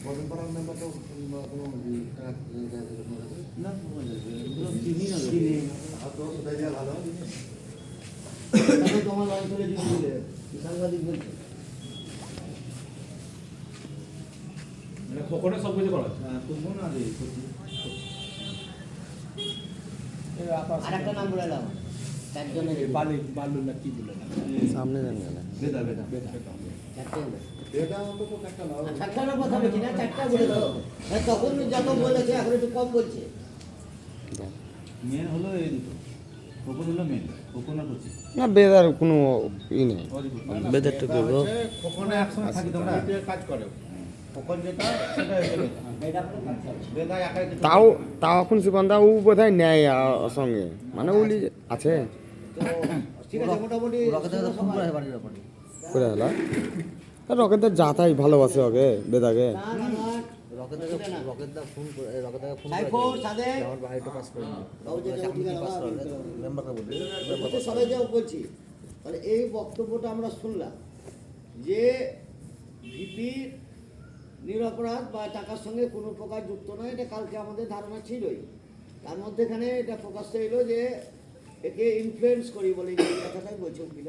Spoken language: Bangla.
বদনপাড়ার মেম্বার তো না চিনি না তো কোথায় দেওয়া ভালো তোমার অঞ্চলে দিয়ে দিলে সাংবাদিক বলছে মানে খোকনে সব কিছু করা হ্যাঁ তবু না রে আর একটা নাম বলে দাও চারজনের বালু না কি বলে না সামনে যান গেলে বেদা বেদা চারটে হবে। এটা অন্তত একটা নাও আর চারটার কথা বলছি না, চারটা বলে দাও। তখন যত বলেছে এখন একটু কম বলছে। মেন হলো এই দুটো কোকন হলো মেন কোকন আর হচ্ছে না বেদার কোনো ই নেই বেদের তো করবো কোকনে একসঙ্গে থাকি তোমরা কাজ করে কোকন যেটা সেটা হচ্ছে এটা আপনার কাছে আছে। বেদা একাই কিছু তাও তাও এখন সুকান্তা ও বোধহয় নেয় সঙ্গে মানে ওলি আছে তো ঠিক আছে, মোটামুটি ফোন করে বাড়ির ব্যাপারে করে হলো রকেটের যাতাই ভালোবাসে ওকে বেদাকে না, না, না। রকেটদা ফোন করে রকেটদাকে ফোন সাইফো, সাদেক, আমার বাড়িটা পাস করে দিল বাবু যে কেউ ঠিক আছে, মেম্বারকে বলবি তো সবাই যাও বলছি। মানে এই বক্তব্যটা আমরা শুনলাম যে ভিপির নিরপরাধ বা টাকার সঙ্গে কোনো প্রকার যুক্ত নয়, এটা কালকে আমাদের ধারণা ছিলই। তার মধ্যেখানে এটা প্রকাশ এলো যে একে ইনফ্লুয়েন্স করি বলে এই কথাটাই বলছে উকিল।